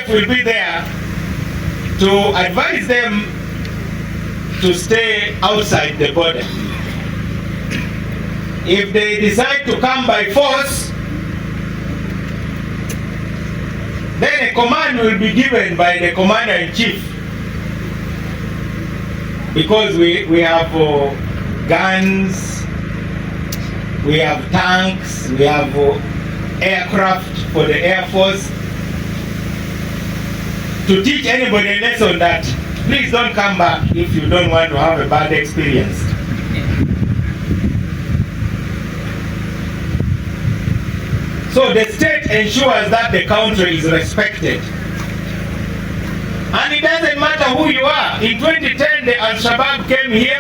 state will be there to advise them to stay outside the border. If they decide to come by force, then a command will be given by the commander-in-chief, because we have guns, we have tanks, we have aircraft for the Air Force, to teach anybody a lesson that please don't come back if you don't want to have a bad experience. So the state ensures that the country is respected. And it doesn't matter who you are. In 2010, the Al-Shabaab came here.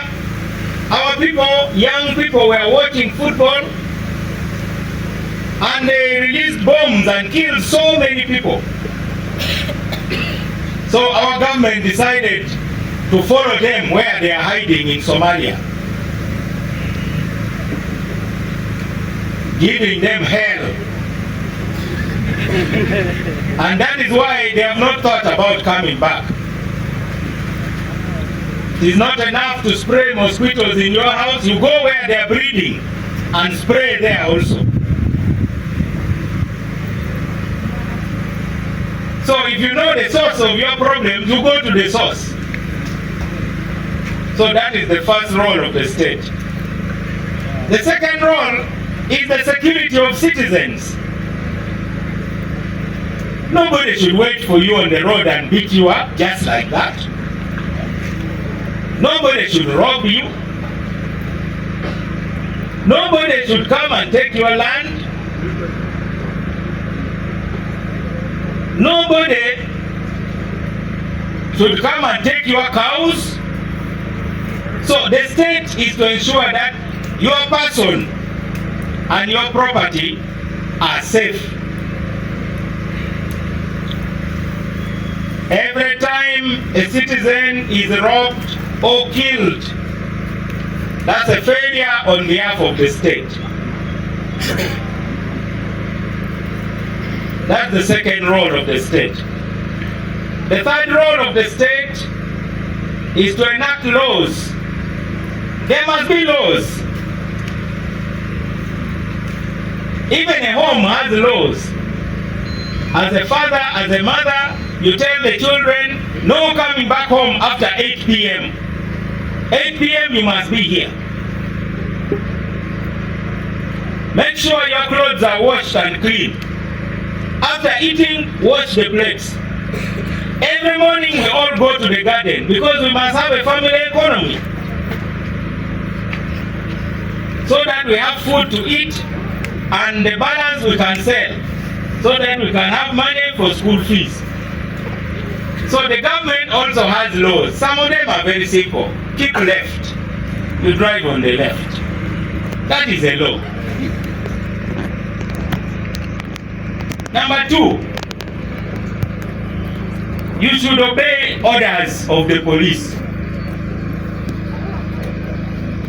Our people, young people, were watching football, and they released bombs and killed so many people. So our government decided to follow them where they are hiding in Somalia, giving them hell. And that is why they have not thought about coming back. It is not enough to spray mosquitoes in your house. You go where they are breeding and spray there also. So if you know the source of your problems, you go to the source. So that is the first role of the state. The second role is the security of citizens. Nobody should wait for you on the road and beat you up just like that. Nobody should rob you. Nobody should come and take your land. Nobody should come and take your cows. So the state is to ensure that your person and your property are safe. Every time a citizen is robbed or killed, that's a failure on behalf of the state. That's the second role of the state. The third role of the state is to enact laws. There must be laws. Even a home has laws. As a father, as a mother, you tell the children, no coming back home after 8 p.m. 8 p.m. you must be here. Make sure your clothes are washed and clean. After eating, wash the plates. Every morning we all go to the garden because we must have a family economy. So that we have food to eat and the balance we can sell. So that we can have money for school fees. So the government also has laws. Some of them are very simple. Keep left. You drive on the left. That is a law. Number 2, you should obey orders of the police.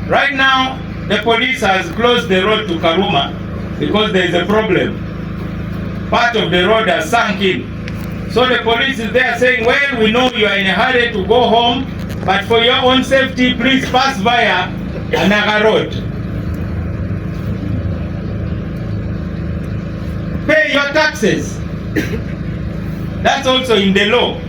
Right now, the police has closed the road to Karuma because there is a problem. Part of the road has sunk in. So the police is there saying, well, we know you are in a hurry to go home, but for your own safety, please pass via another road. Pay your taxes. That's also in the law.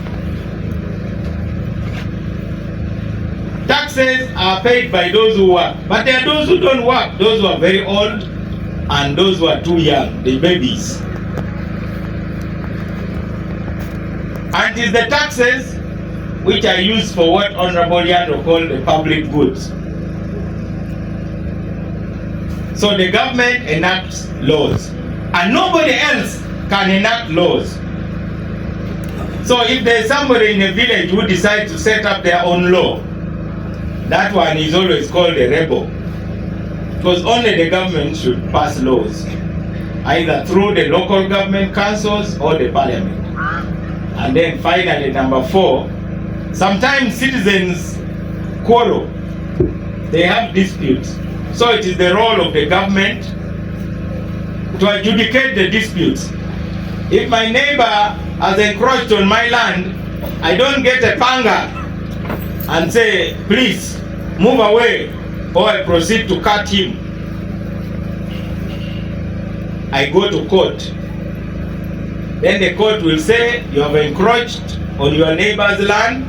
Taxes are paid by those who work, but there are those who don't work, those who are very old and those who are too young, the babies. And it is the taxes which are used for what Honorable Yando called the public goods. So the government enacts laws, and nobody else can enact laws. So if there is somebody in a village who decides to set up their own law, that one is always called a rebel. Because only the government should pass laws, either through the local government councils or the parliament. And then finally, number 4, sometimes citizens quarrel. They have disputes. So it is the role of the government to adjudicate the disputes. If my neighbor has encroached on my land, I don't get a panga and say, please move away, or I proceed to cut him. I go to court. Then the court will say, you have encroached on your neighbor's land,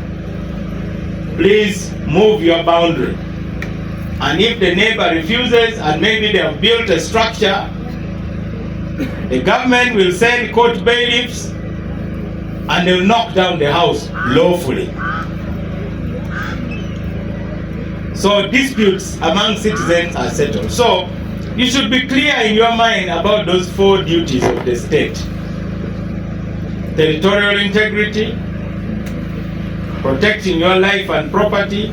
please move your boundary. And if the neighbor refuses, and maybe they have built a structure, the government will send court bailiffs and they'll knock down the house lawfully. So disputes among citizens are settled. So you should be clear in your mind about those 4 duties of the state: territorial integrity, protecting your life and property,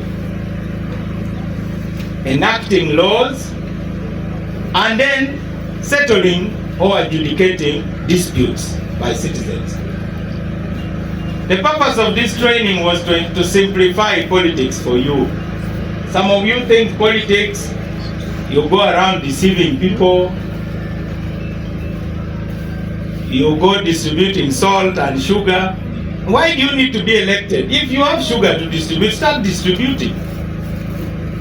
enacting laws, and then settling or adjudicating disputes by citizens. The purpose of this training was to simplify politics for you. Some of you think politics, you go around deceiving people, you go distributing salt and sugar. Why do you need to be elected? If you have sugar to distribute, start distributing.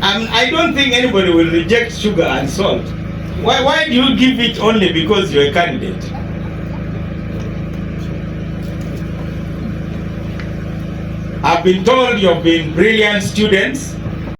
I don't think anybody will reject sugar and salt. Why do you give it only because you're a candidate? I've been told you've been brilliant students.